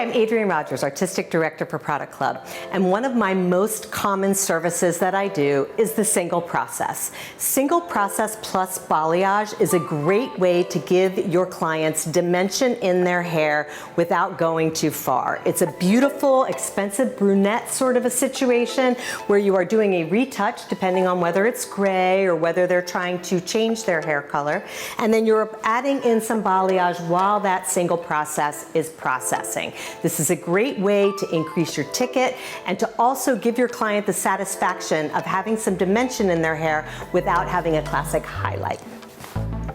Hi, I'm Adrienne Rogers, Artistic Director for Product Club, and one of my most common services that I do is the single process. Single process plus balayage is a great way to give your clients dimension in their hair without going too far. It's a beautiful, expensive brunette sort of a situation where you are doing a retouch depending on whether it's gray or whether they're trying to change their hair color, and then you're adding in some balayage while that single process is processing. This is a great way to increase your ticket and to also give your client the satisfaction of having some dimension in their hair without having a classic highlight.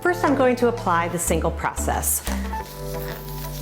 First, I'm going to apply the single process.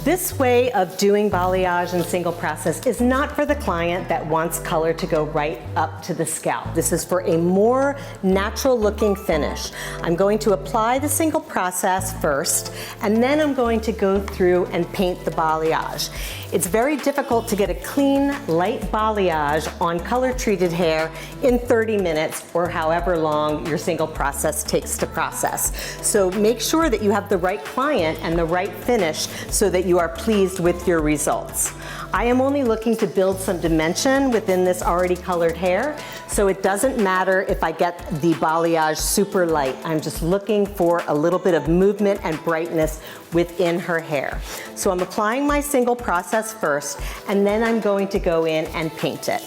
This way of doing balayage and single process is not for the client that wants color to go right up to the scalp. This is for a more natural looking finish. I'm going to apply the single process first, and then I'm going to go through and paint the balayage. It's very difficult to get a clean, light balayage on color treated hair in 30 minutes or however long your single process takes to process. So make sure that you have the right client and the right finish so that you are pleased with your results. I am only looking to build some dimension within this already colored hair, so it doesn't matter if I get the balayage super light. I'm just looking for a little bit of movement and brightness within her hair. So I'm applying my single process first, and then I'm going to go in and paint it.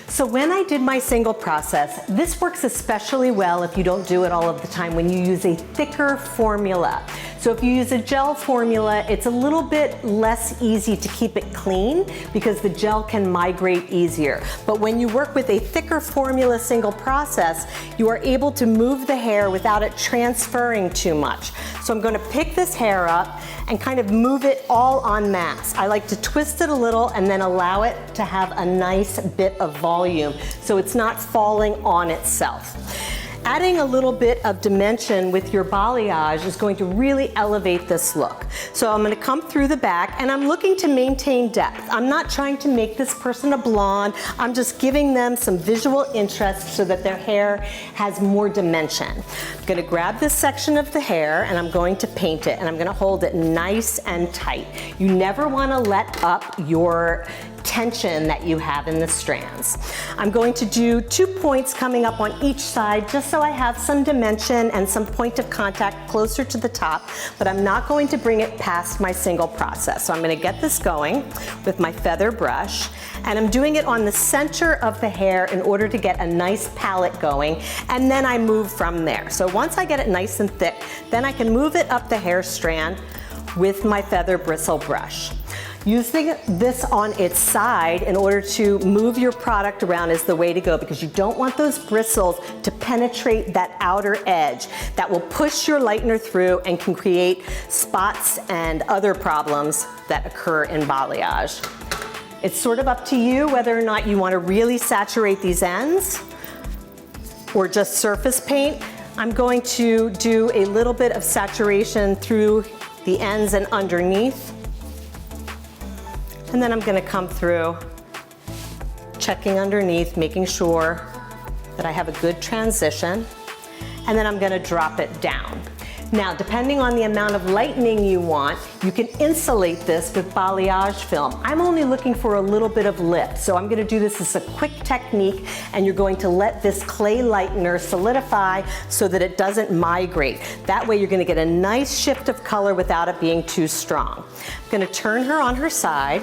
So when I did my single process, this works especially well if you don't do it all of the time when you use a thicker formula. So if you use a gel formula, it's a little bit less easy to keep it clean because the gel can migrate easier. But when you work with a thicker formula single process, you are able to move the hair without it transferring too much. So I'm going to pick this hair up and kind of move it all en masse. I like to twist it a little and then allow it to have a nice bit of volume so it's not falling on itself. Adding a little bit of dimension with your balayage is going to really elevate this look. So I'm going to come through the back and I'm looking to maintain depth. I'm not trying to make this person a blonde. I'm just giving them some visual interest so that their hair has more dimension. I'm going to grab this section of the hair and I'm going to paint it, and I'm going to hold it nice and tight. You never want to let up your tension that you have in the strands. I'm going to do 2 points coming up on each side just so I have some dimension and some point of contact closer to the top, but I'm not going to bring it past my single process. So I'm going to get this going with my feather brush, and I'm doing it on the center of the hair in order to get a nice palette going, and then I move from there. So once I get it nice and thick, then I can move it up the hair strand with my feather bristle brush. Using this on its side in order to move your product around is the way to go, because you don't want those bristles to penetrate that outer edge. That will push your lightener through and can create spots and other problems that occur in balayage. It's sort of up to you whether or not you want to really saturate these ends or just surface paint. I'm going to do a little bit of saturation through the ends and underneath. And then I'm going to come through, checking underneath, making sure that I have a good transition, and then I'm going to drop it down. Now, depending on the amount of lightening you want, you can insulate this with balayage film. I'm only looking for a little bit of lift, so I'm going to do this as a quick technique, and you're going to let this clay lightener solidify so that it doesn't migrate. That way you're going to get a nice shift of color without it being too strong. I'm going to turn her on her side,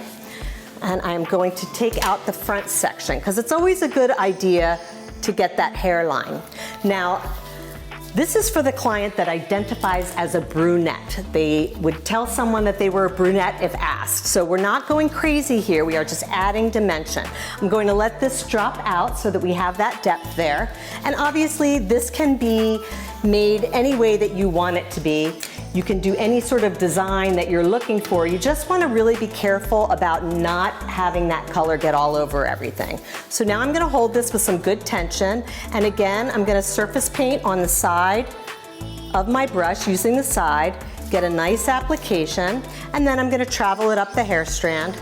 and I'm going to take out the front section because it's always a good idea to get that hairline. Now, this is for the client that identifies as a brunette. They would tell someone that they were a brunette if asked. So we're not going crazy here. We are just adding dimension. I'm going to let this drop out so that we have that depth there. And obviously this can be made any way that you want it to be. You can do any sort of design that you're looking for. You just want to really be careful about not having that color get all over everything. So now I'm going to hold this with some good tension, and again I'm going to surface paint on the side of my brush using the side, get a nice application, and then I'm going to travel it up the hair strand,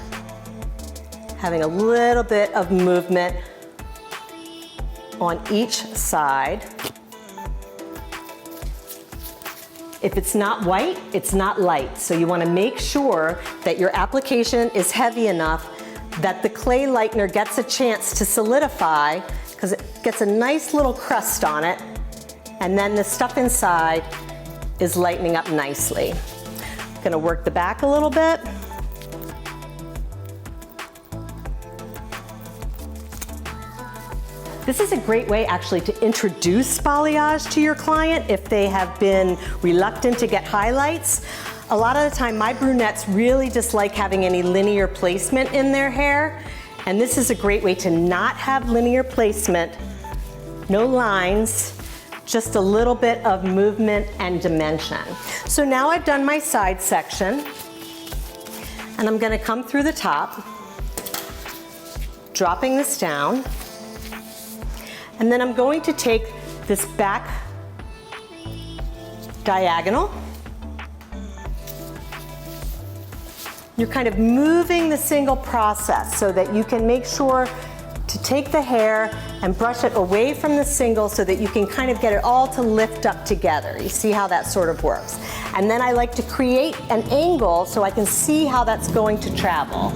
having a little bit of movement on each side. If it's not white, it's not light. So you want to make sure that your application is heavy enough that the clay lightener gets a chance to solidify, because it gets a nice little crust on it, and then the stuff inside is lightening up nicely. I'm gonna work the back a little bit. This is a great way actually to introduce balayage to your client if they have been reluctant to get highlights. A lot of the time my brunettes really dislike having any linear placement in their hair, and this is a great way to not have linear placement, no lines, just a little bit of movement and dimension. So now I've done my side section, and I'm gonna come through the top, dropping this down. And then I'm going to take this back diagonal. You're kind of moving the single process so that you can make sure to take the hair and brush it away from the single so that you can kind of get it all to lift up together. You see how that sort of works. And then I like to create an angle so I can see how that's going to travel.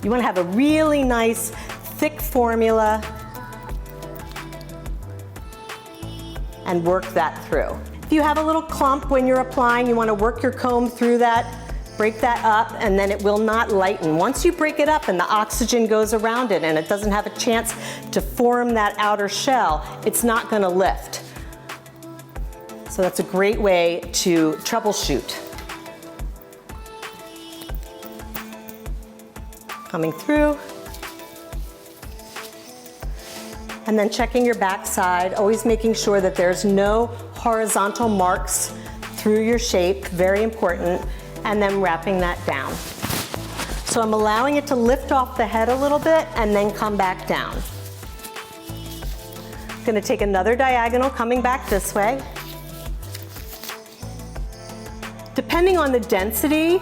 You want to have a really nice, thick formula and work that through. If you have a little clump when you're applying, you want to work your comb through that, break that up, and then it will not lighten. Once you break it up and the oxygen goes around it and it doesn't have a chance to form that outer shell, it's not going to lift. So that's a great way to troubleshoot. Coming through. And then checking your back side, always making sure that there's no horizontal marks through your shape, very important, and then wrapping that down. So I'm allowing it to lift off the head a little bit and then come back down. I'm gonna take another diagonal coming back this way. Depending on the density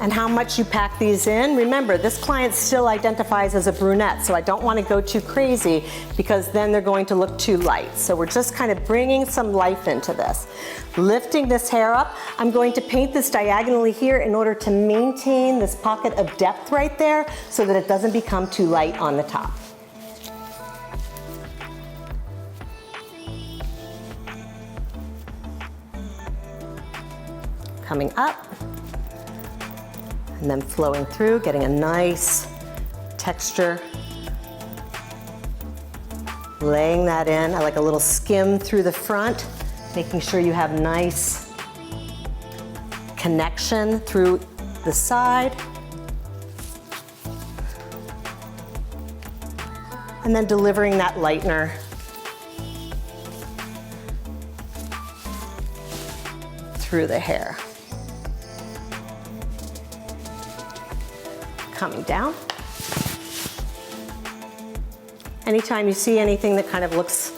and how much you pack these in. Remember, this client still identifies as a brunette, so I don't want to go too crazy because then they're going to look too light. So we're just kind of bringing some life into this. Lifting this hair up, I'm going to paint this diagonally here in order to maintain this pocket of depth right there so that it doesn't become too light on the top. Coming up. And then flowing through, getting a nice texture. Laying that in. I like a little skim through the front, making sure you have nice connection through the side. And then delivering that lightener through the hair. Coming down. Anytime you see anything that kind of looks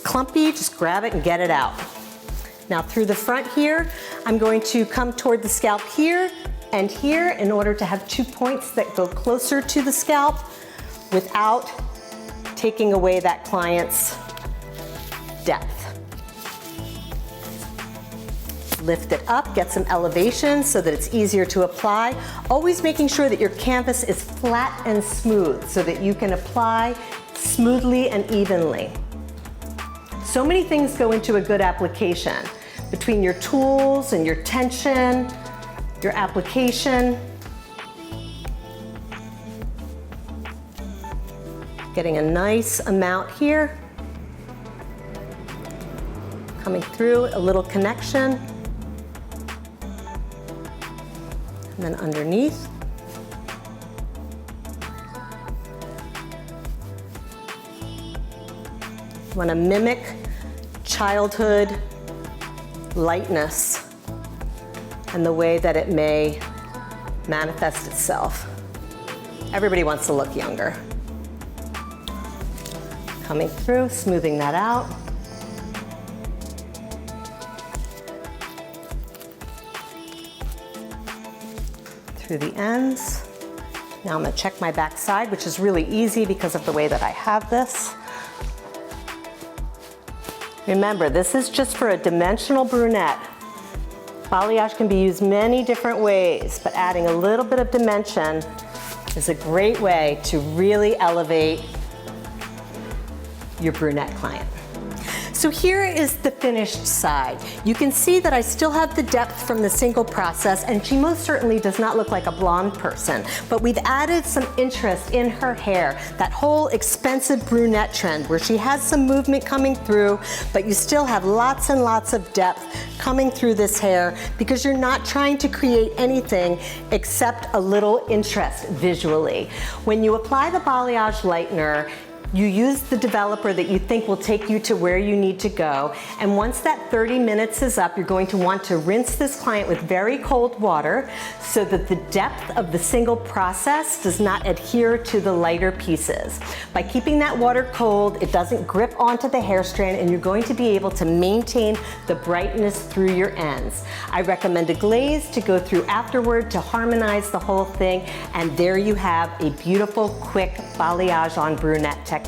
clumpy, just grab it and get it out. Now through the front here, I'm going to come toward the scalp here and here in order to have 2 points that go closer to the scalp without taking away that client's depth. Lift it up, get some elevation so that it's easier to apply. Always making sure that your canvas is flat and smooth so that you can apply smoothly and evenly. So many things go into a good application. Between your tools and your tension, your application. Getting a nice amount here. Coming through, a little connection. And then underneath. You want to mimic childhood lightness and the way that it may manifest itself. Everybody wants to look younger. Coming through, smoothing that out. Through the ends. Now I'm going to check my back side, which is really easy because of the way that I have this. Remember, this is just for a dimensional brunette. Balayage can be used many different ways, but adding a little bit of dimension is a great way to really elevate your brunette client. So here is the finished side. You can see that I still have the depth from the single process, and she most certainly does not look like a blonde person, but we've added some interest in her hair, that whole expensive brunette trend where she has some movement coming through, but you still have lots and lots of depth coming through this hair because you're not trying to create anything except a little interest visually. When you apply the balayage lightener, you use the developer that you think will take you to where you need to go, and once that 30 minutes is up, you're going to want to rinse this client with very cold water so that the depth of the single process does not adhere to the lighter pieces. By keeping that water cold, it doesn't grip onto the hair strand, and you're going to be able to maintain the brightness through your ends. I recommend a glaze to go through afterward to harmonize the whole thing, and there you have a beautiful, quick balayage on brunette technique.